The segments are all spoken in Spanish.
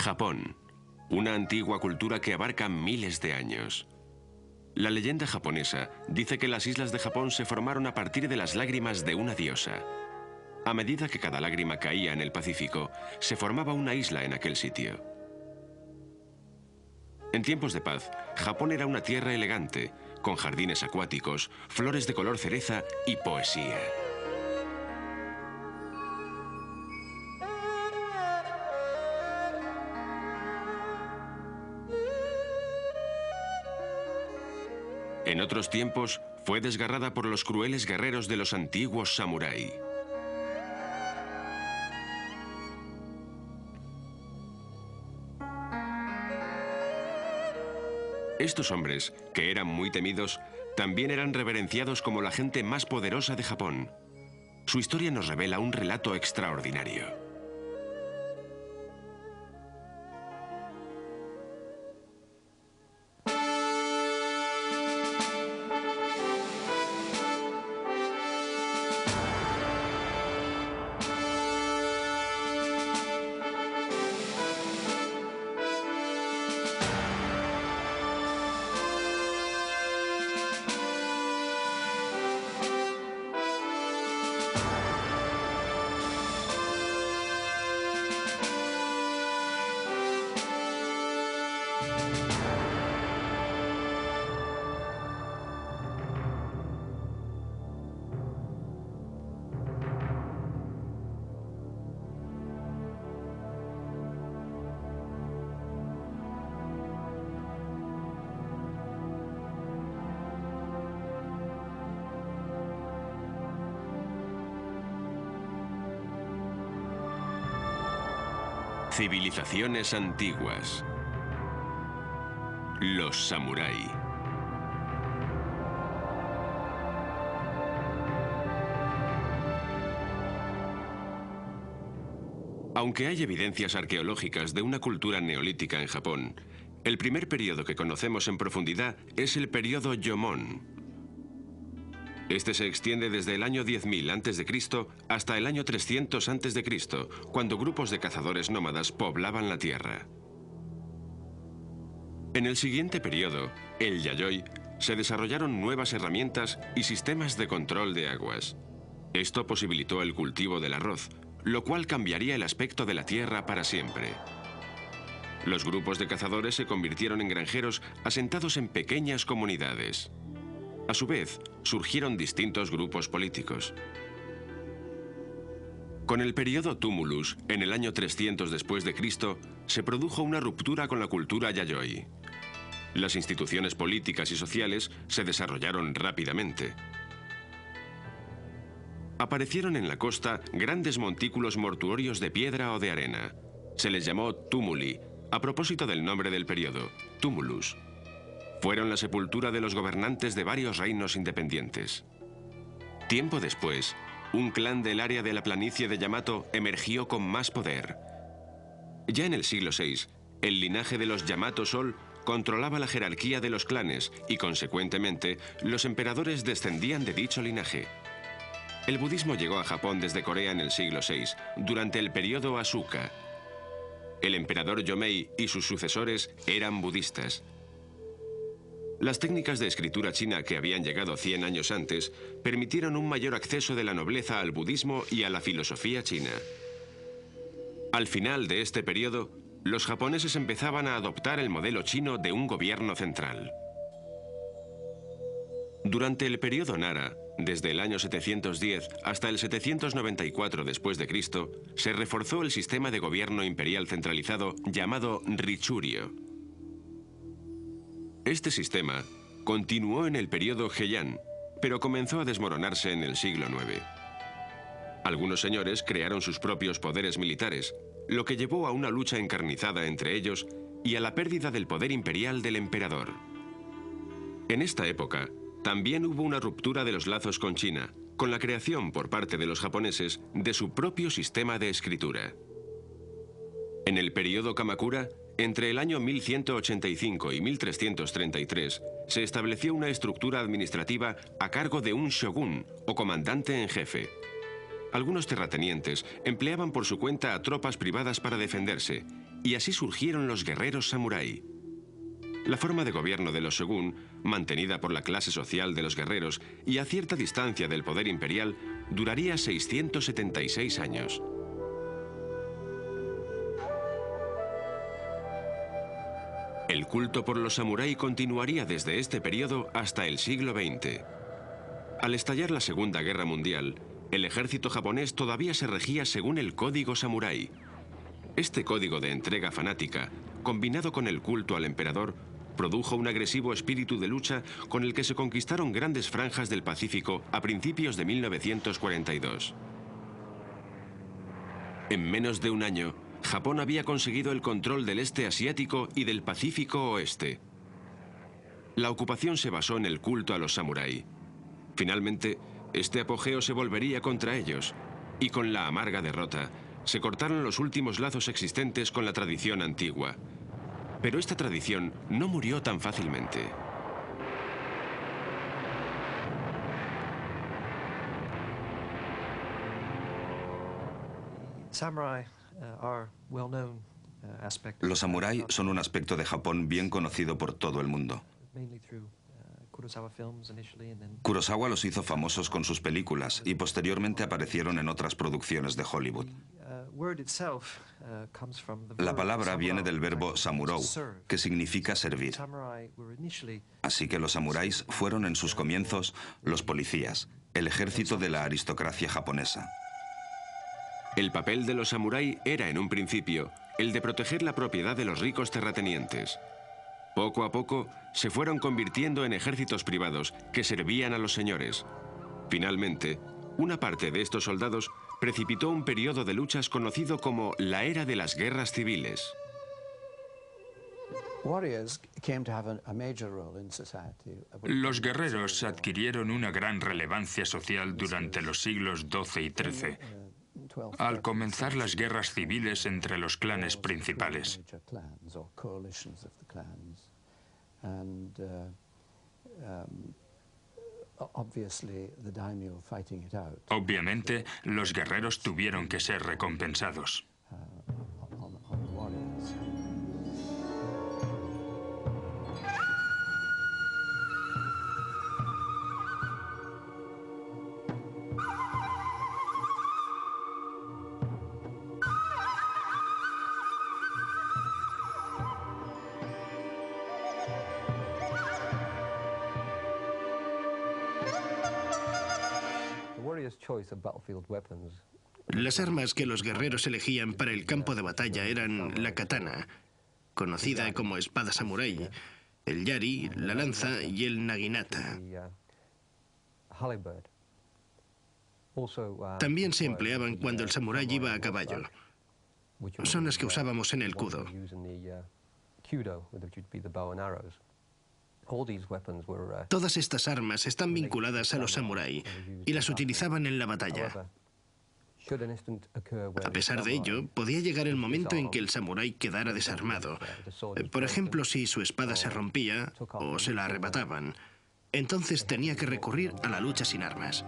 Japón, una antigua cultura que abarca miles de años. La leyenda japonesa dice que las islas de Japón se formaron a partir de las lágrimas de una diosa. A medida que cada lágrima caía en el Pacífico, se formaba una isla en aquel sitio. En tiempos de paz, Japón era una tierra elegante, con jardines acuáticos, flores de color cereza y poesía. En otros tiempos, fue desgarrada por los crueles guerreros de los antiguos samurái. Estos hombres, que eran muy temidos, también eran reverenciados como la gente más poderosa de Japón. Su historia nos revela un relato extraordinario. Civilizaciones antiguas. Los samurái. Aunque hay evidencias arqueológicas de una cultura neolítica en Japón, el primer periodo que conocemos en profundidad es el periodo Jomon. Este se extiende desde el año 10.000 a.C. hasta el año 300 a.C., cuando grupos de cazadores nómadas poblaban la tierra. En el siguiente periodo, el Yayoi, se desarrollaron nuevas herramientas y sistemas de control de aguas. Esto posibilitó el cultivo del arroz, lo cual cambiaría el aspecto de la tierra para siempre. Los grupos de cazadores se convirtieron en granjeros asentados en pequeñas comunidades. A su vez, surgieron distintos grupos políticos. Con el periodo Tumulus, en el año 300 después de Cristo, se produjo una ruptura con la cultura Yayoi. Las instituciones políticas y sociales se desarrollaron rápidamente. Aparecieron en la costa grandes montículos mortuorios de piedra o de arena. Se les llamó tumuli, a propósito del nombre del periodo, Tumulus. Fueron la sepultura de los gobernantes de varios reinos independientes. Tiempo después, un clan del área de la planicie de Yamato emergió con más poder. Ya en el siglo VI, el linaje de los Yamato Sol controlaba la jerarquía de los clanes y, consecuentemente, los emperadores descendían de dicho linaje. El budismo llegó a Japón desde Corea en el siglo VI, durante el periodo Asuka. El emperador Yomei y sus sucesores eran budistas. Las técnicas de escritura china que habían llegado 100 años antes permitieron un mayor acceso de la nobleza al budismo y a la filosofía china. Al final de este periodo, los japoneses empezaban a adoptar el modelo chino de un gobierno central. Durante el periodo Nara, desde el año 710 hasta el 794 después de Cristo, se reforzó el sistema de gobierno imperial centralizado llamado Richurio. Este sistema continuó en el periodo Heian, pero comenzó a desmoronarse en el siglo IX. Algunos señores crearon sus propios poderes militares, lo que llevó a una lucha encarnizada entre ellos y a la pérdida del poder imperial del emperador. En esta época, también hubo una ruptura de los lazos con China, con la creación por parte de los japoneses de su propio sistema de escritura. En el periodo Kamakura, entre el año 1185 y 1333, se estableció una estructura administrativa a cargo de un shogun o comandante en jefe. Algunos terratenientes empleaban por su cuenta a tropas privadas para defenderse, y así surgieron los guerreros samurái. La forma de gobierno de los shogun, mantenida por la clase social de los guerreros y a cierta distancia del poder imperial, duraría 676 años. El culto por los samurái continuaría desde este periodo hasta el siglo XX. Al estallar la Segunda Guerra Mundial, el ejército japonés todavía se regía según el código samurái. Este código de entrega fanática, combinado con el culto al emperador, produjo un agresivo espíritu de lucha con el que se conquistaron grandes franjas del Pacífico a principios de 1942. En menos de un año, Japón había conseguido el control del este asiático y del Pacífico Oeste. La ocupación se basó en el culto a los samurái. Finalmente, este apogeo se volvería contra ellos, y con la amarga derrota, se cortaron los últimos lazos existentes con la tradición antigua. Pero esta tradición no murió tan fácilmente. Los samurái son un aspecto de Japón bien conocido por todo el mundo. Kurosawa los hizo famosos con sus películas y posteriormente aparecieron en otras producciones de Hollywood. La palabra viene del verbo samurou, que significa servir. Así que los samuráis fueron en sus comienzos los policías, el ejército de la aristocracia japonesa. El papel de los samurái era, en un principio, el de proteger la propiedad de los ricos terratenientes. Poco a poco, se fueron convirtiendo en ejércitos privados que servían a los señores. Finalmente, una parte de estos soldados precipitó un periodo de luchas conocido como la Era de las Guerras Civiles. Los guerreros adquirieron una gran relevancia social durante los siglos XII y XIII, al comenzar las guerras civiles entre los clanes principales. Obviamente, los guerreros tuvieron que ser recompensados. Las armas que los guerreros elegían para el campo de batalla eran la katana, conocida como espada samurái, el yari, la lanza y el naginata. También se empleaban cuando el samurái iba a caballo. Son las que usábamos en el kudo. Todas estas armas están vinculadas a los samurái y las utilizaban en la batalla. A pesar de ello, podía llegar el momento en que el samurái quedara desarmado. Por ejemplo, si su espada se rompía o se la arrebataban, entonces tenía que recurrir a la lucha sin armas.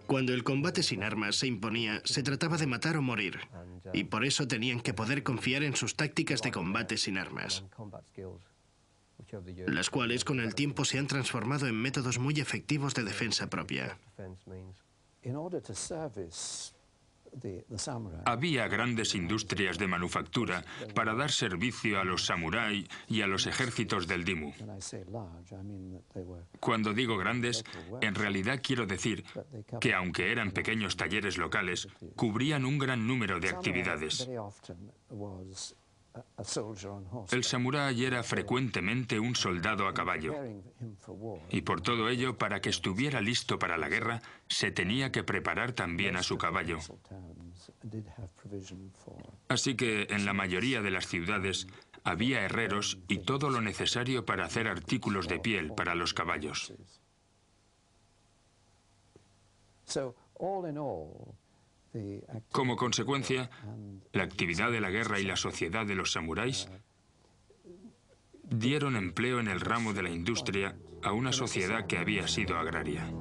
Cuando el combate sin armas se imponía, se trataba de matar o morir, y por eso tenían que poder confiar en sus tácticas de combate sin armas, las cuales con el tiempo se han transformado en métodos muy efectivos de defensa propia. Había grandes industrias de manufactura para dar servicio a los samurái y a los ejércitos del Dimu. Cuando digo grandes, en realidad quiero decir que aunque eran pequeños talleres locales, cubrían un gran número de actividades. El samurái era frecuentemente un soldado a caballo, y por todo ello, para que estuviera listo para la guerra, se tenía que preparar también a su caballo. Así que en la mayoría de las ciudades había herreros y todo lo necesario para hacer artículos de piel para los caballos. Como consecuencia, la actividad de la guerra y la sociedad de los samuráis dieron empleo en el ramo de la industria a una sociedad que había sido agraria.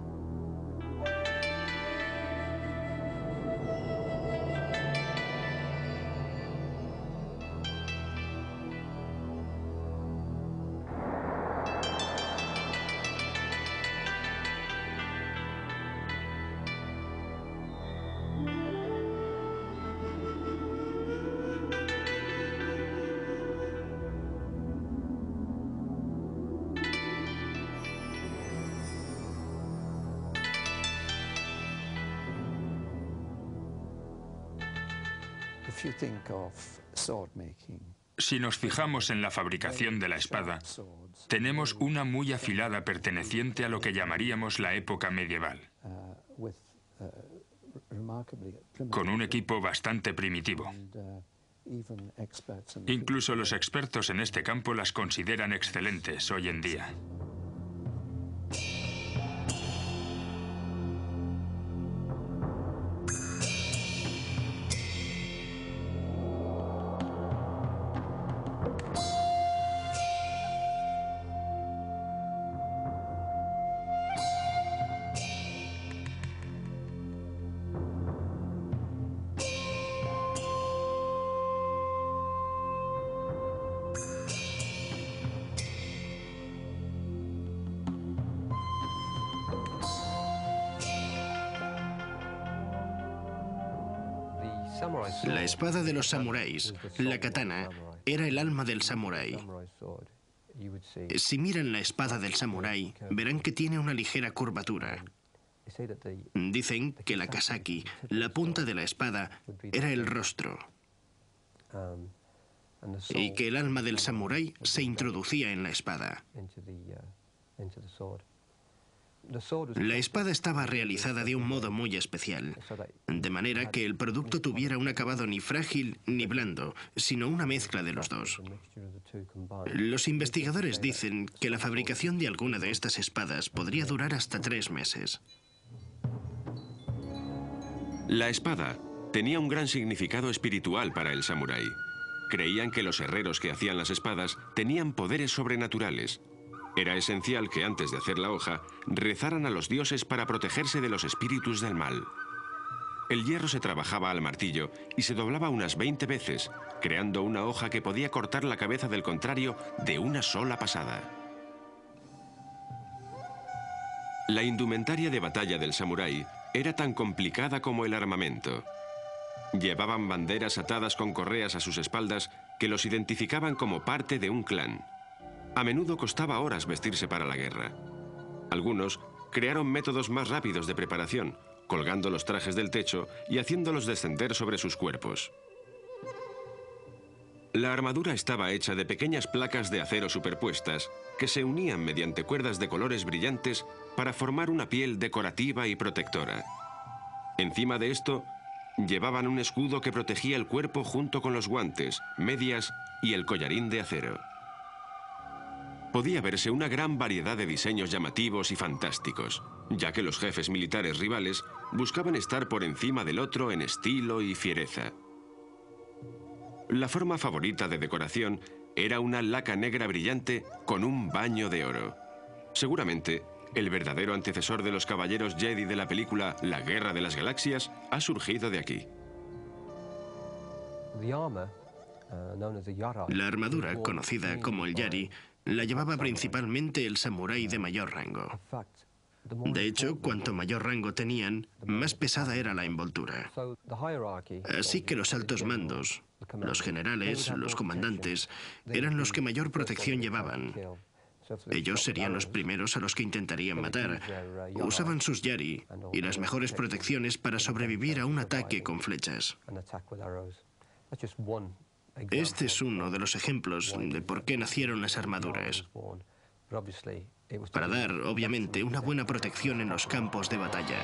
Si nos fijamos en la fabricación de la espada, tenemos una muy afilada perteneciente a lo que llamaríamos la época medieval, con un equipo bastante primitivo. Incluso los expertos en este campo las consideran excelentes hoy en día. La espada de los samuráis, la katana, era el alma del samurái. Si miran la espada del samurái, verán que tiene una ligera curvatura. Dicen que la kasaki, la punta de la espada, era el rostro, y que el alma del samurái se introducía en la espada. La espada estaba realizada de un modo muy especial, de manera que el producto tuviera un acabado ni frágil ni blando, sino una mezcla de los dos. Los investigadores dicen que la fabricación de alguna de estas espadas podría durar hasta 3 meses. La espada tenía un gran significado espiritual para el samurái. Creían que los herreros que hacían las espadas tenían poderes sobrenaturales. Era esencial que antes de hacer la hoja, rezaran a los dioses para protegerse de los espíritus del mal. El hierro se trabajaba al martillo y se doblaba unas 20 veces, creando una hoja que podía cortar la cabeza del contrario de una sola pasada. La indumentaria de batalla del samurái era tan complicada como el armamento. Llevaban banderas atadas con correas a sus espaldas que los identificaban como parte de un clan. A menudo costaba horas vestirse para la guerra. Algunos crearon métodos más rápidos de preparación, colgando los trajes del techo y haciéndolos descender sobre sus cuerpos. La armadura estaba hecha de pequeñas placas de acero superpuestas que se unían mediante cuerdas de colores brillantes para formar una piel decorativa y protectora. Encima de esto, llevaban un escudo que protegía el cuerpo junto con los guantes, medias y el collarín de acero. Podía verse una gran variedad de diseños llamativos y fantásticos, ya que los jefes militares rivales buscaban estar por encima del otro en estilo y fiereza. La forma favorita de decoración era una laca negra brillante con un baño de oro. Seguramente, el verdadero antecesor de los caballeros Jedi de la película La Guerra de las Galaxias ha surgido de aquí. La armadura, conocida como el yari, la llevaba principalmente el samurái de mayor rango. De hecho, cuanto mayor rango tenían, más pesada era la envoltura. Así que los altos mandos, los generales, los comandantes, eran los que mayor protección llevaban. Ellos serían los primeros a los que intentarían matar. Usaban sus yari y las mejores protecciones para sobrevivir a un ataque con flechas. Este es uno de los ejemplos de por qué nacieron las armaduras. Para dar, obviamente, una buena protección en los campos de batalla.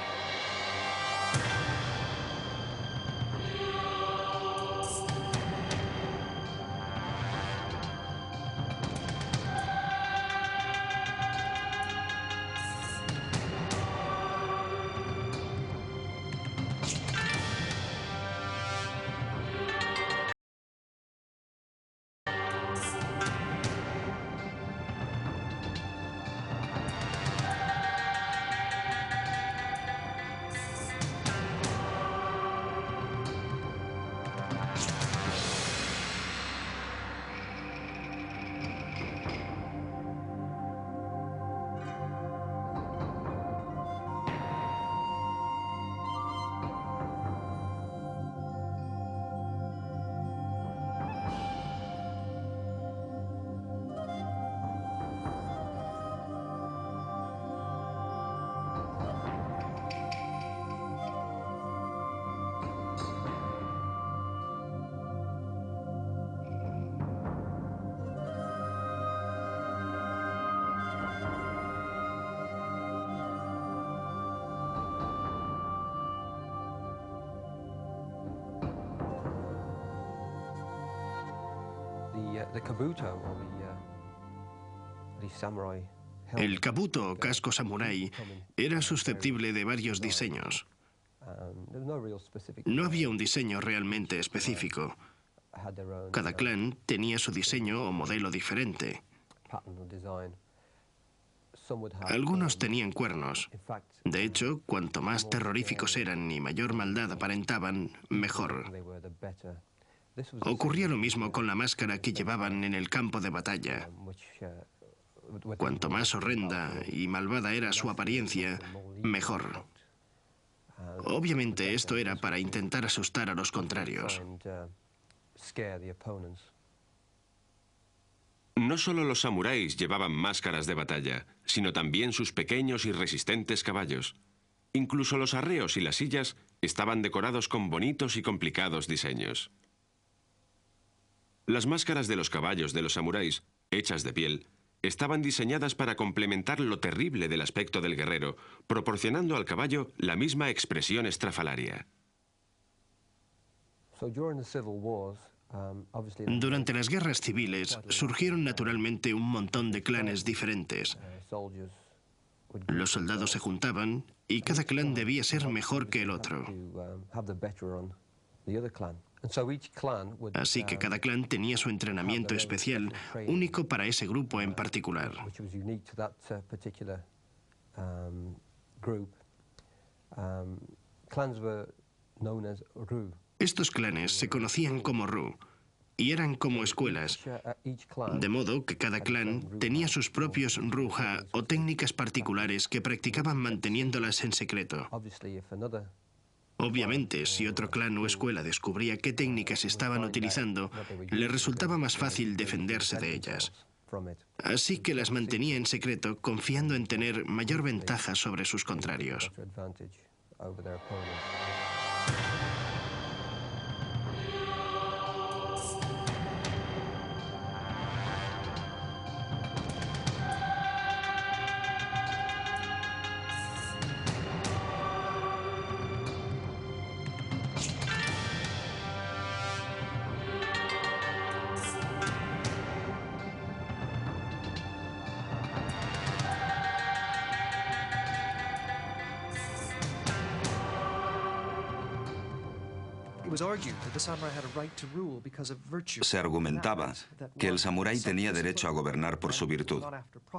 El kabuto o casco samurái era susceptible de varios diseños. No había un diseño realmente específico. Cada clan tenía su diseño o modelo diferente. Algunos tenían cuernos. De hecho, cuanto más terroríficos eran y mayor maldad aparentaban, mejor. Ocurría lo mismo con la máscara que llevaban en el campo de batalla. Cuanto más horrenda y malvada era su apariencia, mejor. Obviamente esto era para intentar asustar a los contrarios. No solo los samuráis llevaban máscaras de batalla, sino también sus pequeños y resistentes caballos. Incluso los arreos y las sillas estaban decorados con bonitos y complicados diseños. Las máscaras de los caballos de los samuráis, hechas de piel, estaban diseñadas para complementar lo terrible del aspecto del guerrero, proporcionando al caballo la misma expresión estrafalaria. Durante las guerras civiles surgieron naturalmente un montón de clanes diferentes. Los soldados se juntaban y cada clan debía ser mejor que el otro. Así que cada clan tenía su entrenamiento especial, único para ese grupo en particular. Estos clanes se conocían como Ru y eran como escuelas, de modo que cada clan tenía sus propios Ruha o técnicas particulares que practicaban manteniéndolas en secreto. Obviamente, si otro clan o escuela descubría qué técnicas estaban utilizando, le resultaba más fácil defenderse de ellas. Así que las mantenía en secreto, confiando en tener mayor ventaja sobre sus contrarios. Se argumentaba que el samurái tenía derecho a gobernar por su virtud,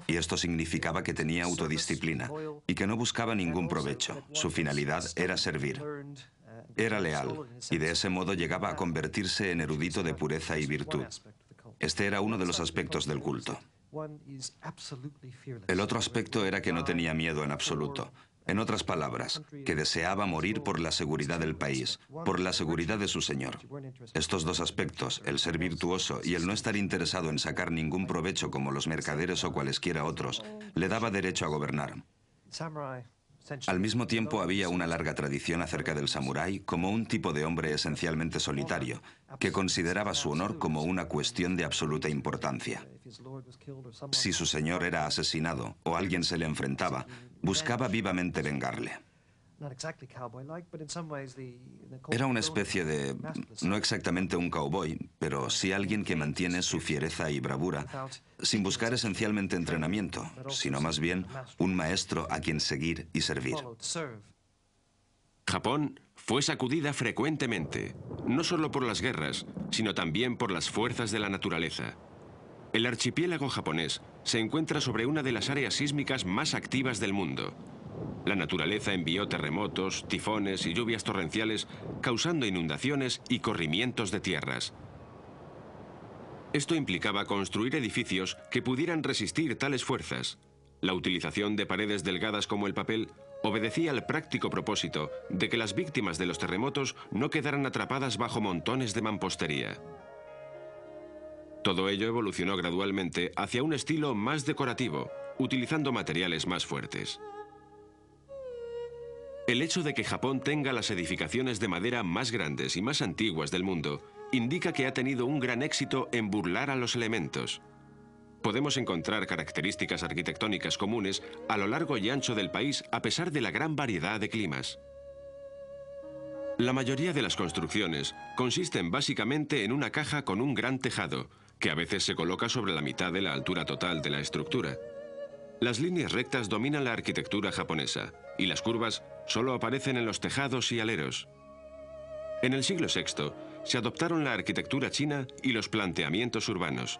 y esto significaba que tenía autodisciplina y que no buscaba ningún provecho. Su finalidad era servir. Era leal, y de ese modo llegaba a convertirse en erudito de pureza y virtud. Este era uno de los aspectos del culto. El otro aspecto era que no tenía miedo en absoluto. En otras palabras, que deseaba morir por la seguridad del país, por la seguridad de su señor. Estos dos aspectos, el ser virtuoso y el no estar interesado en sacar ningún provecho como los mercaderes o cualesquiera otros, le daba derecho a gobernar. Al mismo tiempo, había una larga tradición acerca del samurái como un tipo de hombre esencialmente solitario, que consideraba su honor como una cuestión de absoluta importancia. Si su señor era asesinado o alguien se le enfrentaba, buscaba vivamente vengarle. Era una especie de, no exactamente un cowboy, pero sí alguien que mantiene su fiereza y bravura, sin buscar esencialmente entrenamiento, sino más bien un maestro a quien seguir y servir. Japón fue sacudida frecuentemente, no solo por las guerras, sino también por las fuerzas de la naturaleza. El archipiélago japonés se encuentra sobre una de las áreas sísmicas más activas del mundo. La naturaleza envió terremotos, tifones y lluvias torrenciales, causando inundaciones y corrimientos de tierras. Esto implicaba construir edificios que pudieran resistir tales fuerzas. La utilización de paredes delgadas como el papel obedecía al práctico propósito de que las víctimas de los terremotos no quedaran atrapadas bajo montones de mampostería. Todo ello evolucionó gradualmente hacia un estilo más decorativo, utilizando materiales más fuertes. El hecho de que Japón tenga las edificaciones de madera más grandes y más antiguas del mundo indica que ha tenido un gran éxito en burlar a los elementos. Podemos encontrar características arquitectónicas comunes a lo largo y ancho del país a pesar de la gran variedad de climas. La mayoría de las construcciones consisten básicamente en una caja con un gran tejado, que a veces se coloca sobre la mitad de la altura total de la estructura. Las líneas rectas dominan la arquitectura japonesa y las curvas solo aparecen en los tejados y aleros. En el siglo VI se adoptaron la arquitectura china y los planteamientos urbanos.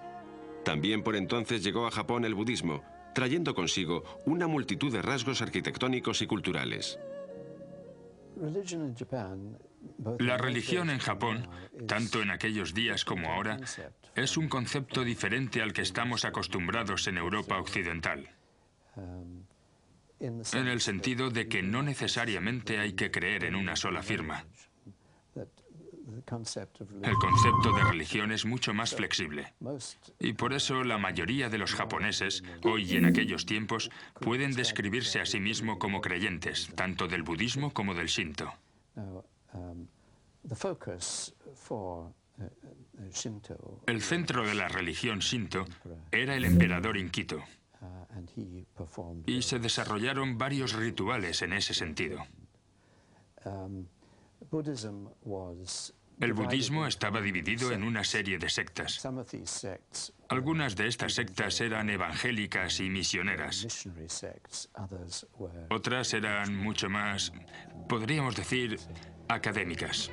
También por entonces llegó a Japón el budismo, trayendo consigo una multitud de rasgos arquitectónicos y culturales. La religión en Japón, tanto en aquellos días como ahora, es un concepto diferente al que estamos acostumbrados en Europa occidental. En el sentido de que no necesariamente hay que creer en una sola firma. El concepto de religión es mucho más flexible. Y por eso la mayoría de los japoneses, hoy y en aquellos tiempos, pueden describirse a sí mismos como creyentes, tanto del budismo como del shinto. El centro de la religión shinto era el emperador Inkito. Y se desarrollaron varios rituales en ese sentido. El budismo estaba dividido en una serie de sectas. Algunas de estas sectas eran evangélicas y misioneras. Otras eran mucho más, podríamos decir, académicas.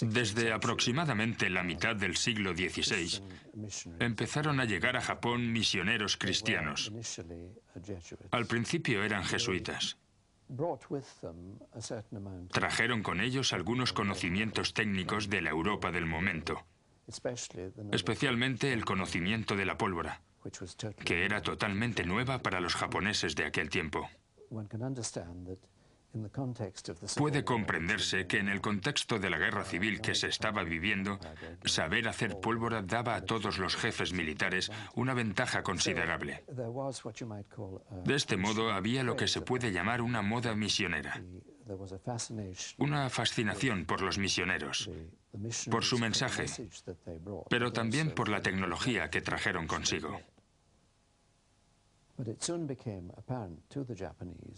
Desde aproximadamente la mitad del siglo XVI, empezaron a llegar a Japón misioneros cristianos. Al principio eran jesuitas. Trajeron con ellos algunos conocimientos técnicos de la Europa del momento, especialmente el conocimiento de la pólvora, que era totalmente nueva para los japoneses de aquel tiempo. Puede comprenderse que en el contexto de la guerra civil que se estaba viviendo, saber hacer pólvora daba a todos los jefes militares una ventaja considerable. De este modo había lo que se puede llamar una moda misionera, una fascinación por los misioneros, por su mensaje, pero también por la tecnología que trajeron consigo.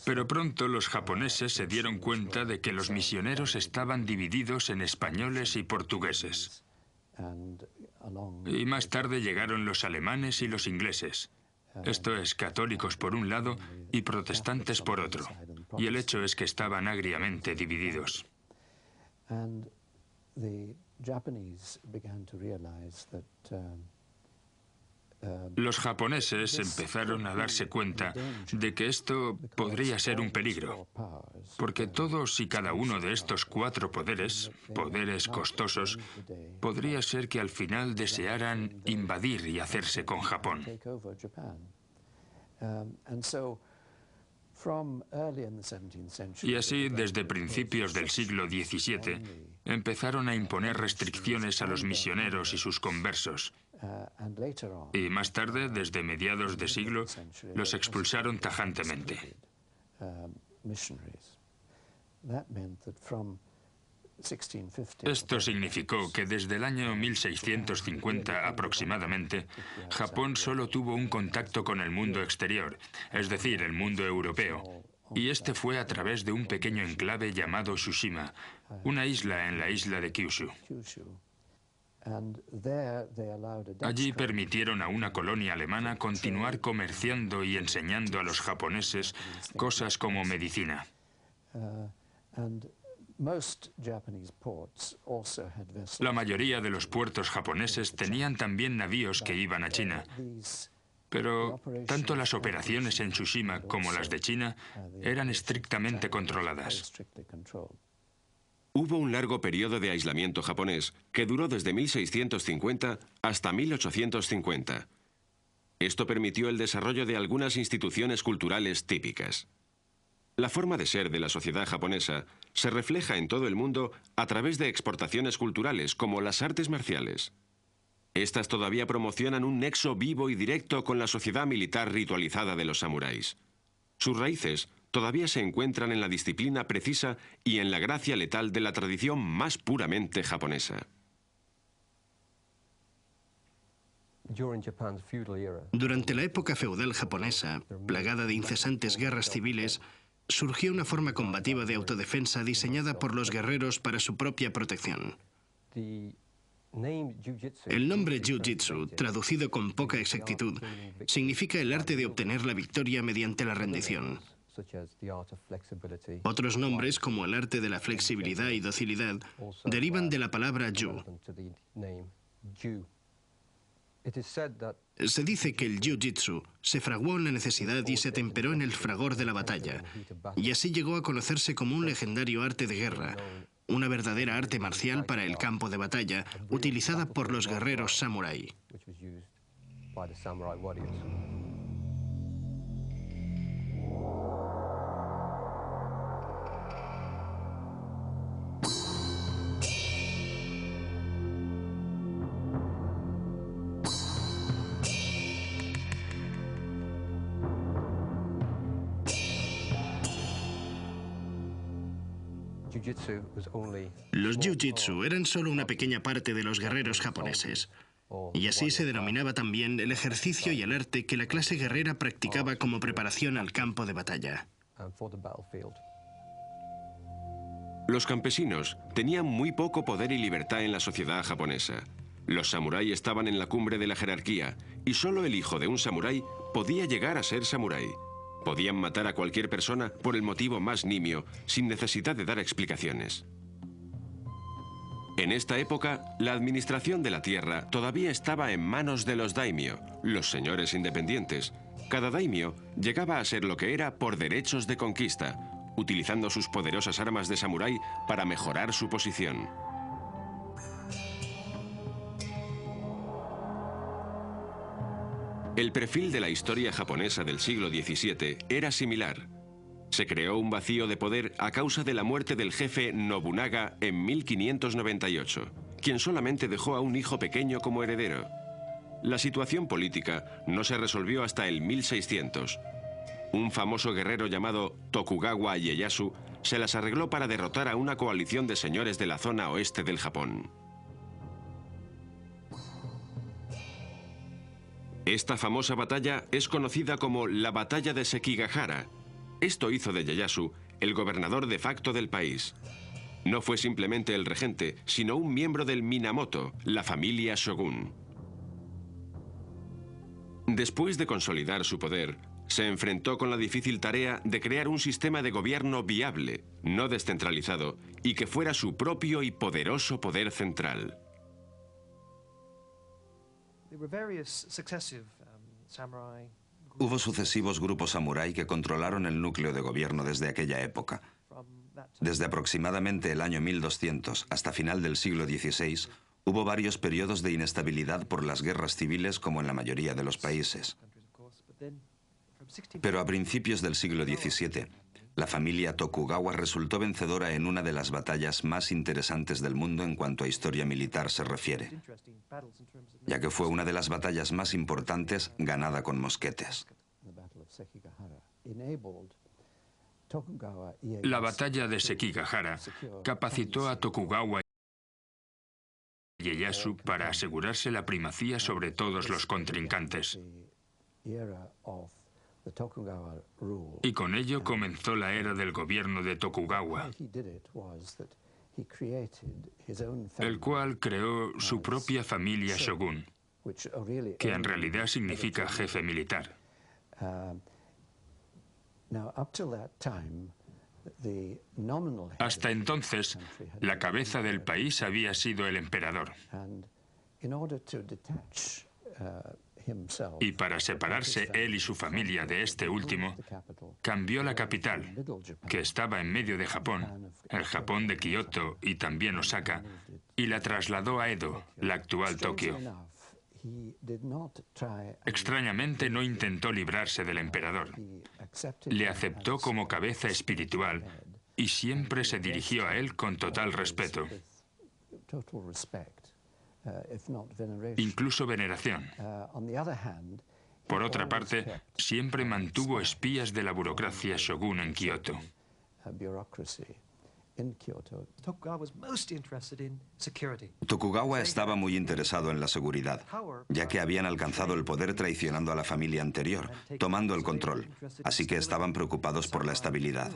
Pero pronto los japoneses se dieron cuenta de que los misioneros estaban divididos en españoles y portugueses. Y más tarde llegaron los alemanes y los ingleses. Esto es, católicos por un lado y protestantes por otro. Y el hecho es que estaban agriamente divididos. Los japoneses empezaron a darse cuenta de que esto podría ser un peligro, porque todos y cada uno de estos cuatro poderes, poderes costosos, podría ser que al final desearan invadir y hacerse con Japón. Y así, desde principios del siglo XVII, empezaron a imponer restricciones a los misioneros y sus conversos. Y más tarde, desde mediados de siglo, los expulsaron tajantemente. Esto significó que desde el año 1650 aproximadamente, Japón solo tuvo un contacto con el mundo exterior, es decir, el mundo europeo, y este fue a través de un pequeño enclave llamado Tsushima, una isla en la isla de Kyushu. Allí permitieron a una colonia alemana continuar comerciando y enseñando a los japoneses cosas como medicina. La mayoría de los puertos japoneses tenían también navíos que iban a China, pero tanto las operaciones en Tsushima como las de China eran estrictamente controladas. Hubo un largo periodo de aislamiento japonés que duró desde 1650 hasta 1850. Esto permitió el desarrollo de algunas instituciones culturales típicas. La forma de ser de la sociedad japonesa se refleja en todo el mundo a través de exportaciones culturales como las artes marciales. Estas todavía promocionan un nexo vivo y directo con la sociedad militar ritualizada de los samuráis. Sus raíces todavía se encuentran en la disciplina precisa y en la gracia letal de la tradición más puramente japonesa. Durante la época feudal japonesa, plagada de incesantes guerras civiles, surgió una forma combativa de autodefensa diseñada por los guerreros para su propia protección. El nombre Jiu-Jitsu, traducido con poca exactitud, significa el arte de obtener la victoria mediante la rendición. Otros nombres, como el arte de la flexibilidad y docilidad, derivan de la palabra Ju. Se dice que el Jiu-Jitsu se fraguó en la necesidad y se temperó en el fragor de la batalla, y así llegó a conocerse como un legendario arte de guerra, una verdadera arte marcial para el campo de batalla, utilizada por los guerreros samurái. Los Jiu-Jitsu eran solo una pequeña parte de los guerreros japoneses, y así se denominaba también el ejercicio y el arte que la clase guerrera practicaba como preparación al campo de batalla. Los campesinos tenían muy poco poder y libertad en la sociedad japonesa. Los samuráis estaban en la cumbre de la jerarquía y solo el hijo de un samurái podía llegar a ser samurái. Podían matar a cualquier persona por el motivo más nimio, sin necesidad de dar explicaciones. En esta época, la administración de la tierra todavía estaba en manos de los daimyo, los señores independientes. Cada daimyo llegaba a ser lo que era por derechos de conquista, utilizando sus poderosas armas de samurái para mejorar su posición. El perfil de la historia japonesa del siglo XVII era similar. Se creó un vacío de poder a causa de la muerte del jefe Nobunaga en 1598, quien solamente dejó a un hijo pequeño como heredero. La situación política no se resolvió hasta el 1600. Un famoso guerrero llamado Tokugawa Ieyasu se las arregló para derrotar a una coalición de señores de la zona oeste del Japón. Esta famosa batalla es conocida como la Batalla de Sekigahara. Esto hizo de Ieyasu el gobernador de facto del país. No fue simplemente el regente, sino un miembro del Minamoto, la familia Shogun. Después de consolidar su poder, se enfrentó con la difícil tarea de crear un sistema de gobierno viable, no descentralizado, y que fuera su propio y poderoso poder central. Hubo sucesivos grupos samurái que controlaron el núcleo de gobierno desde aquella época. Desde aproximadamente el año 1200 hasta final del siglo XVI, hubo varios periodos de inestabilidad por las guerras civiles como en la mayoría de los países. Pero a principios del siglo XVII, la familia Tokugawa resultó vencedora en una de las batallas más interesantes del mundo en cuanto a historia militar se refiere, ya que fue una de las batallas más importantes ganada con mosquetes. La batalla de Sekigahara capacitó a Tokugawa Ieyasu para asegurarse la primacía sobre todos los contrincantes. Y con ello comenzó la era del gobierno de Tokugawa, el cual creó su propia familia Shogun, que en realidad significa jefe militar. Hasta entonces, la cabeza del país había sido el emperador. Y para separarse él y su familia de este último, cambió la capital, que estaba en medio de Japón, el Japón de Kioto y también Osaka, y la trasladó a Edo, la actual Tokio. Extrañamente no intentó librarse del emperador, le aceptó como cabeza espiritual y siempre se dirigió a él con total respeto, incluso veneración. Por otra parte, siempre mantuvo espías de la burocracia shogun en Kioto. Tokugawa estaba muy interesado en la seguridad, ya que habían alcanzado el poder traicionando a la familia anterior, tomando el control, así que estaban preocupados por la estabilidad.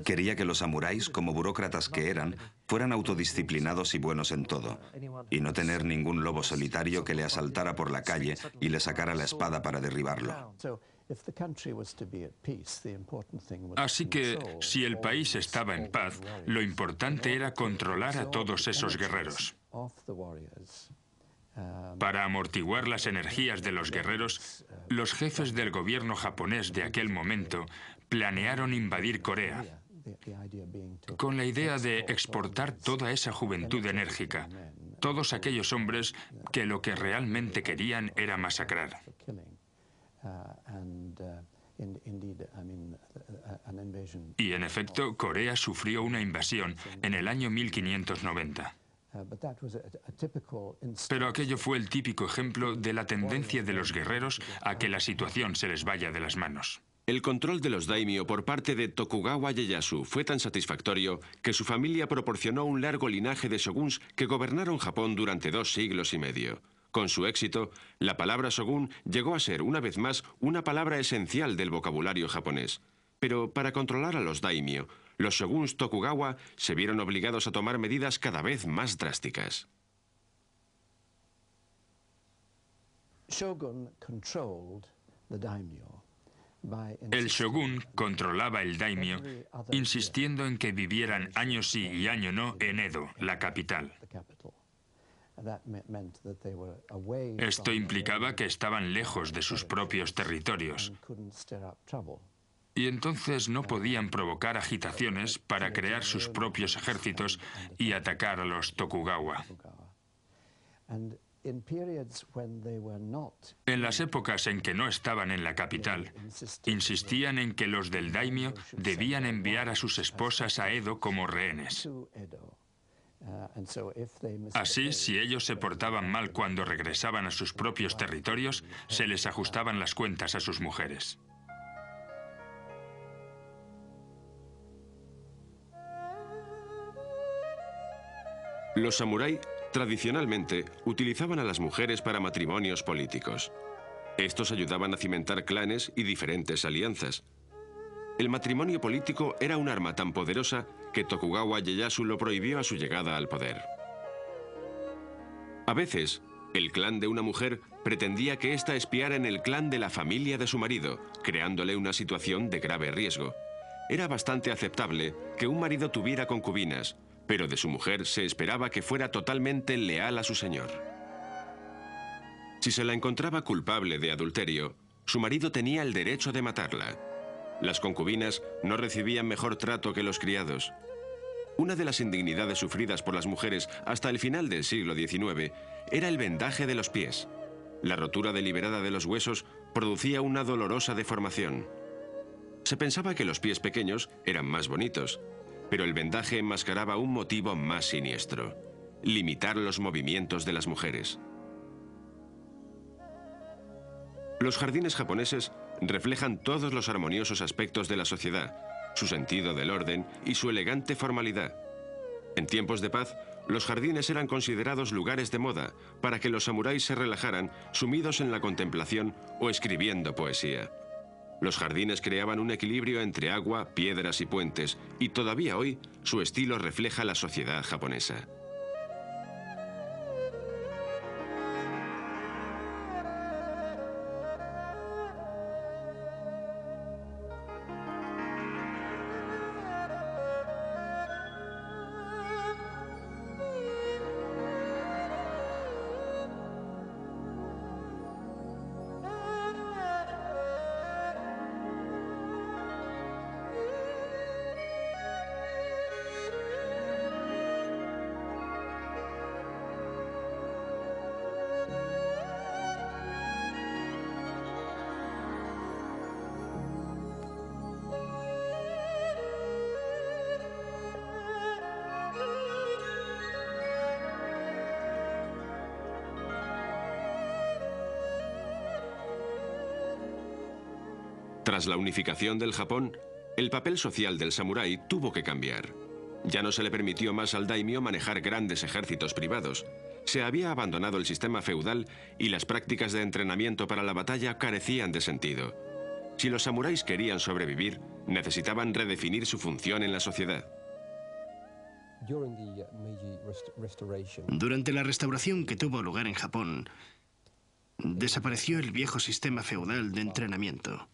Quería que los samuráis, como burócratas que eran, fueran autodisciplinados y buenos en todo, y no tener ningún lobo solitario que le asaltara por la calle y le sacara la espada para derribarlo. Así que, si el país estaba en paz, lo importante era controlar a todos esos guerreros. Para amortiguar las energías de los guerreros, los jefes del gobierno japonés de aquel momento planearon invadir Corea, con la idea de exportar toda esa juventud enérgica, todos aquellos hombres que lo que realmente querían era masacrar. Y en efecto, Corea sufrió una invasión en el año 1590. Pero aquello fue el típico ejemplo de la tendencia de los guerreros a que la situación se les vaya de las manos. El control de los daimyo por parte de Tokugawa Ieyasu fue tan satisfactorio que su familia proporcionó un largo linaje de shoguns que gobernaron Japón durante 2 siglos y medio. Con su éxito, la palabra shogun llegó a ser, una vez más, una palabra esencial del vocabulario japonés. Pero para controlar a los daimyo, los shoguns Tokugawa se vieron obligados a tomar medidas cada vez más drásticas. El shogun controlaba el daimyo, insistiendo en que vivieran año sí y año no en Edo, la capital. Esto implicaba que estaban lejos de sus propios territorios y entonces no podían provocar agitaciones para crear sus propios ejércitos y atacar a los Tokugawa. En las épocas en que no estaban en la capital, insistían en que los del daimyo debían enviar a sus esposas a Edo como rehenes. Así, si ellos se portaban mal cuando regresaban a sus propios territorios, se les ajustaban las cuentas a sus mujeres. Los samurái, tradicionalmente, utilizaban a las mujeres para matrimonios políticos. Estos ayudaban a cimentar clanes y diferentes alianzas. El matrimonio político era un arma tan poderosa que Tokugawa Ieyasu lo prohibió a su llegada al poder. A veces, el clan de una mujer pretendía que ésta espiara en el clan de la familia de su marido, creándole una situación de grave riesgo. Era bastante aceptable que un marido tuviera concubinas, pero de su mujer se esperaba que fuera totalmente leal a su señor. Si se la encontraba culpable de adulterio, su marido tenía el derecho de matarla. Las concubinas no recibían mejor trato que los criados. Una de las indignidades sufridas por las mujeres hasta el final del siglo XIX era el vendaje de los pies. La rotura deliberada de los huesos producía una dolorosa deformación. Se pensaba que los pies pequeños eran más bonitos, pero el vendaje enmascaraba un motivo más siniestro: limitar los movimientos de las mujeres. Los jardines japoneses reflejan todos los armoniosos aspectos de la sociedad, su sentido del orden y su elegante formalidad. En tiempos de paz, los jardines eran considerados lugares de moda para que los samuráis se relajaran sumidos en la contemplación o escribiendo poesía. Los jardines creaban un equilibrio entre agua, piedras y puentes, y todavía hoy su estilo refleja la sociedad japonesa. Tras la unificación del Japón, el papel social del samurái tuvo que cambiar. Ya no se le permitió más al daimyo manejar grandes ejércitos privados. Se había abandonado el sistema feudal y las prácticas de entrenamiento para la batalla carecían de sentido. Si los samuráis querían sobrevivir, necesitaban redefinir su función en la sociedad. Durante la restauración que tuvo lugar en Japón, desapareció el viejo sistema feudal de entrenamiento.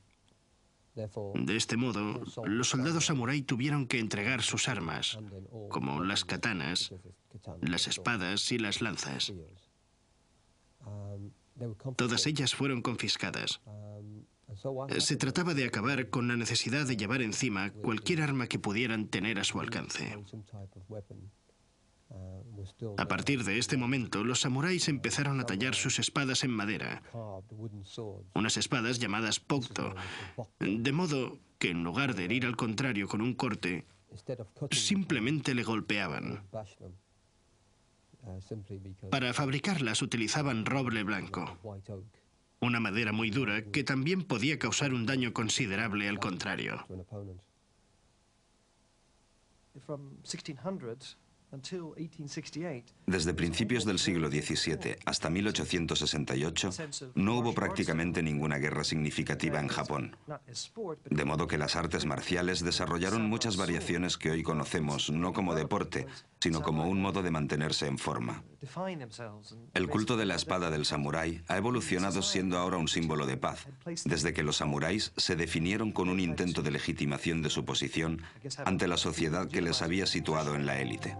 De este modo, los soldados samurái tuvieron que entregar sus armas, como las katanas, las espadas y las lanzas. Todas ellas fueron confiscadas. Se trataba de acabar con la necesidad de llevar encima cualquier arma que pudieran tener a su alcance. A partir de este momento, los samuráis empezaron a tallar sus espadas en madera, unas espadas llamadas pokto, de modo que en lugar de herir al contrario con un corte, simplemente le golpeaban. Para fabricarlas utilizaban roble blanco, una madera muy dura que también podía causar un daño considerable al contrario. Desde principios del siglo XVII hasta 1868 no hubo prácticamente ninguna guerra significativa en Japón, de modo que las artes marciales desarrollaron muchas variaciones que hoy conocemos no como deporte, sino como un modo de mantenerse en forma. El culto de la espada del samurái ha evolucionado siendo ahora un símbolo de paz, desde que los samuráis se definieron con un intento de legitimación de su posición ante la sociedad que les había situado en la élite.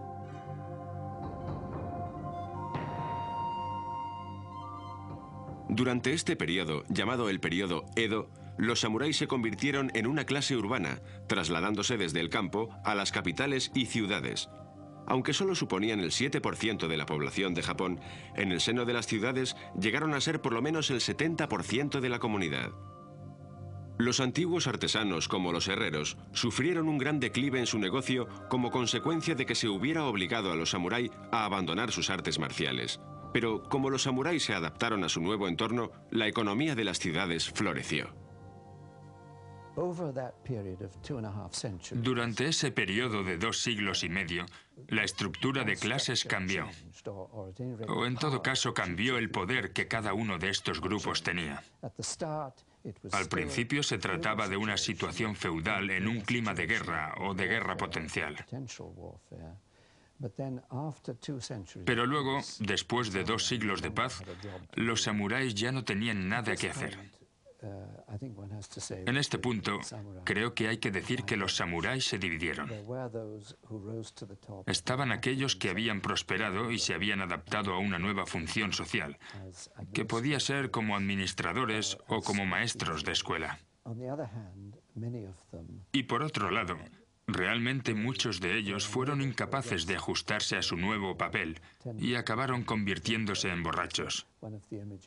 Durante este periodo, llamado el periodo Edo, los samuráis se convirtieron en una clase urbana, trasladándose desde el campo a las capitales y ciudades. Aunque solo suponían el 7% de la población de Japón, en el seno de las ciudades llegaron a ser por lo menos el 70% de la comunidad. Los antiguos artesanos, como los herreros, sufrieron un gran declive en su negocio como consecuencia de que se hubiera obligado a los samurái a abandonar sus artes marciales. Pero como los samuráis se adaptaron a su nuevo entorno, la economía de las ciudades floreció. Durante ese periodo de 2 siglos y medio, la estructura de clases cambió. O en todo caso cambió el poder que cada uno de estos grupos tenía. Al principio se trataba de una situación feudal en un clima de guerra o de guerra potencial. Pero luego, después de 2 siglos de paz, los samuráis ya no tenían nada que hacer. En este punto, creo que hay que decir que los samuráis se dividieron. Estaban aquellos que habían prosperado y se habían adaptado a una nueva función social, que podía ser como administradores o como maestros de escuela. Y por otro lado, realmente muchos de ellos fueron incapaces de ajustarse a su nuevo papel y acabaron convirtiéndose en borrachos.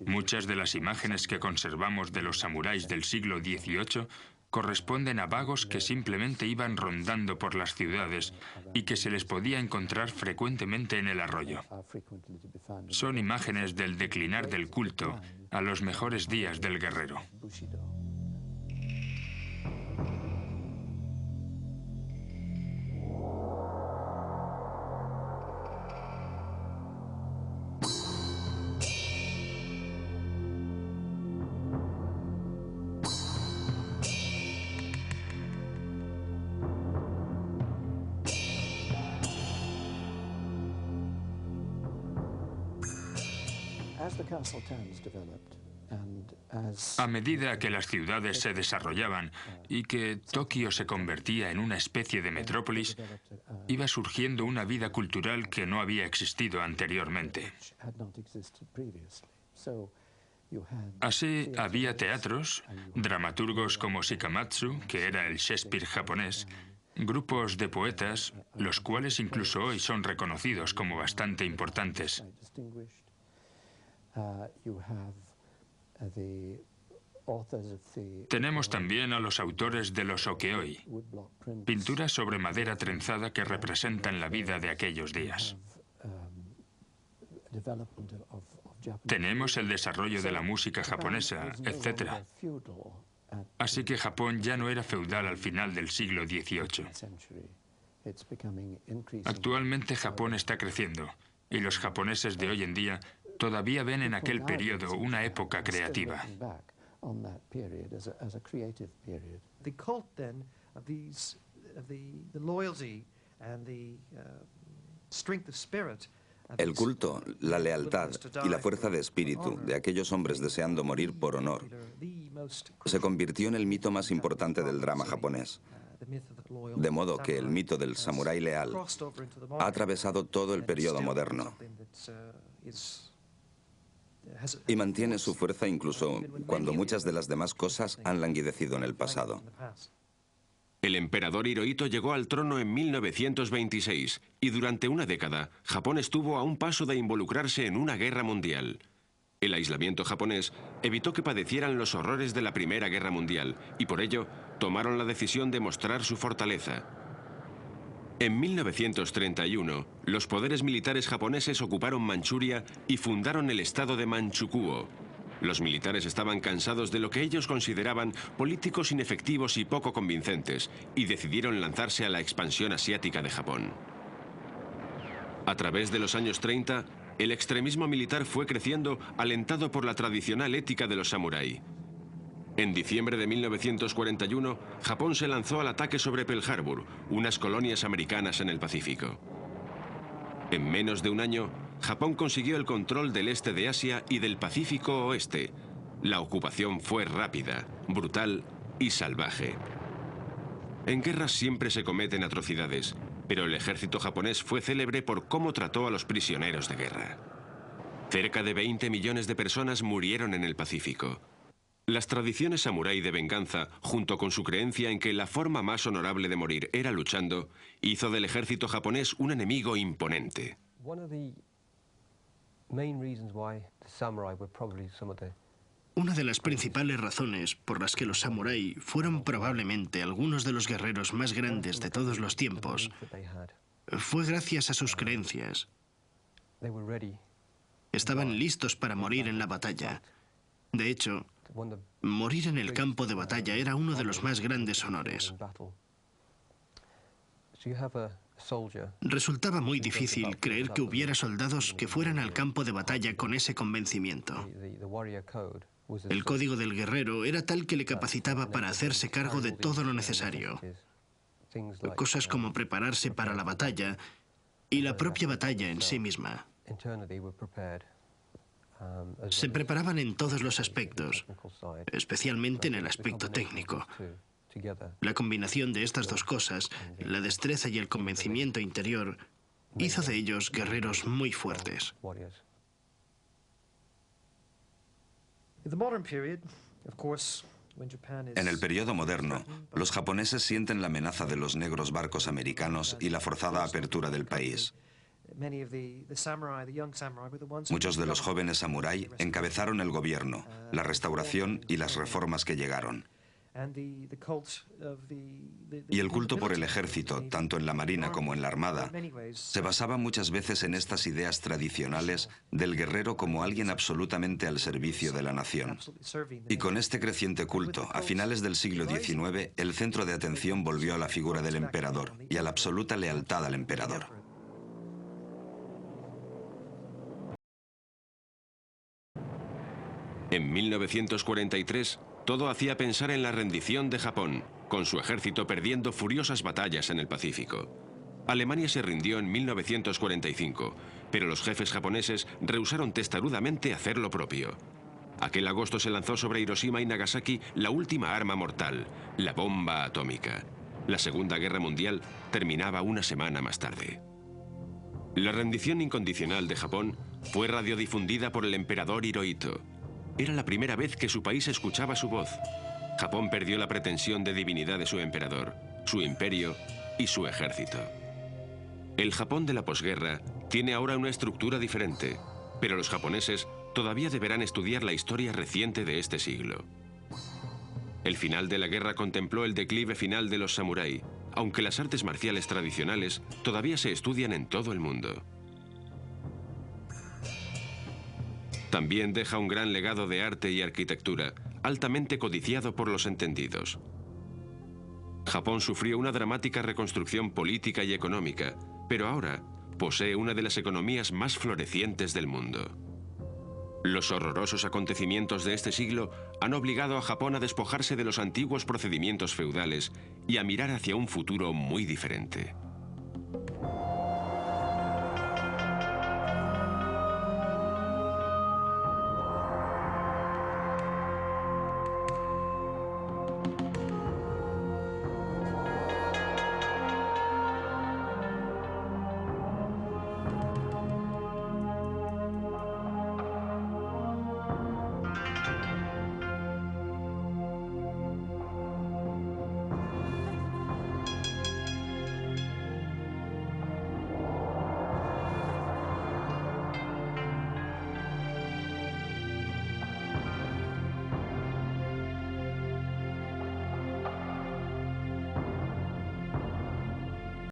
Muchas de las imágenes que conservamos de los samuráis del siglo XVIII corresponden a vagos que simplemente iban rondando por las ciudades y que se les podía encontrar frecuentemente en el arroyo. Son imágenes del declinar del culto a los mejores días del guerrero. A medida que las ciudades se desarrollaban y que Tokio se convertía en una especie de metrópolis, iba surgiendo una vida cultural que no había existido anteriormente. Así, había teatros, dramaturgos como Shikamatsu, que era el Shakespeare japonés, grupos de poetas, los cuales incluso hoy son reconocidos como bastante importantes. Tenemos también a los autores de los ukiyo-e, pinturas sobre madera trenzada que representan la vida de aquellos días. Tenemos el desarrollo de la música japonesa, etc. Así que Japón ya no era feudal al final del siglo XVIII. Actualmente Japón está creciendo y los japoneses de hoy en día todavía ven en aquel periodo una época creativa. El culto, la lealtad y la fuerza de espíritu de aquellos hombres deseando morir por honor se convirtió en el mito más importante del drama japonés. De modo que el mito del samurái leal ha atravesado todo el periodo moderno y mantiene su fuerza incluso cuando muchas de las demás cosas han languidecido en el pasado. El emperador Hirohito llegó al trono en 1926 y durante una década Japón estuvo a un paso de involucrarse en una guerra mundial. El aislamiento japonés evitó que padecieran los horrores de la Primera Guerra Mundial y por ello tomaron la decisión de mostrar su fortaleza. En 1931, los poderes militares japoneses ocuparon Manchuria y fundaron el estado de Manchukuo. Los militares estaban cansados de lo que ellos consideraban políticos inefectivos y poco convincentes y decidieron lanzarse a la expansión asiática de Japón. A través de los años 30, el extremismo militar fue creciendo alentado por la tradicional ética de los samurái. En diciembre de 1941, Japón se lanzó al ataque sobre Pearl Harbor, unas colonias americanas en el Pacífico. En menos de un año, Japón consiguió el control del este de Asia y del Pacífico Oeste. La ocupación fue rápida, brutal y salvaje. En guerras siempre se cometen atrocidades, pero el ejército japonés fue célebre por cómo trató a los prisioneros de guerra. Cerca de 20 millones de personas murieron en el Pacífico. Las tradiciones samurái de venganza, junto con su creencia en que la forma más honorable de morir era luchando, hizo del ejército japonés un enemigo imponente. Una de las principales razones por las que los samurái fueron probablemente algunos de los guerreros más grandes de todos los tiempos fue gracias a sus creencias. Estaban listos para morir en la batalla. De hecho, morir en el campo de batalla era uno de los más grandes honores. Resultaba muy difícil creer que hubiera soldados que fueran al campo de batalla con ese convencimiento. El código del guerrero era tal que le capacitaba para hacerse cargo de todo lo necesario. Cosas como prepararse para la batalla y la propia batalla en sí misma. Se preparaban en todos los aspectos, especialmente en el aspecto técnico. La combinación de estas dos cosas, la destreza y el convencimiento interior, hizo de ellos guerreros muy fuertes. En el periodo moderno, los japoneses sienten la amenaza de los negros barcos americanos y la forzada apertura del país. Muchos de los jóvenes samurái encabezaron el gobierno, la restauración y las reformas que llegaron. Y el culto por el ejército, tanto en la marina como en la armada, se basaba muchas veces en estas ideas tradicionales del guerrero como alguien absolutamente al servicio de la nación. Y con este creciente culto, a finales del siglo XIX, el centro de atención volvió a la figura del emperador y a la absoluta lealtad al emperador. En 1943, todo hacía pensar en la rendición de Japón, con su ejército perdiendo furiosas batallas en el Pacífico. Alemania se rindió en 1945, pero los jefes japoneses rehusaron testarudamente hacer lo propio. Aquel agosto se lanzó sobre Hiroshima y Nagasaki la última arma mortal, la bomba atómica. La Segunda Guerra Mundial terminaba una semana más tarde. La rendición incondicional de Japón fue radiodifundida por el emperador Hirohito. Era la primera vez que su país escuchaba su voz. Japón perdió la pretensión de divinidad de su emperador, su imperio y su ejército. El Japón de la posguerra tiene ahora una estructura diferente, pero los japoneses todavía deberán estudiar la historia reciente de este siglo. El final de la guerra contempló el declive final de los samurái, aunque las artes marciales tradicionales todavía se estudian en todo el mundo. También deja un gran legado de arte y arquitectura, altamente codiciado por los entendidos. Japón sufrió una dramática reconstrucción política y económica, pero ahora posee una de las economías más florecientes del mundo. Los horrorosos acontecimientos de este siglo han obligado a Japón a despojarse de los antiguos procedimientos feudales y a mirar hacia un futuro muy diferente.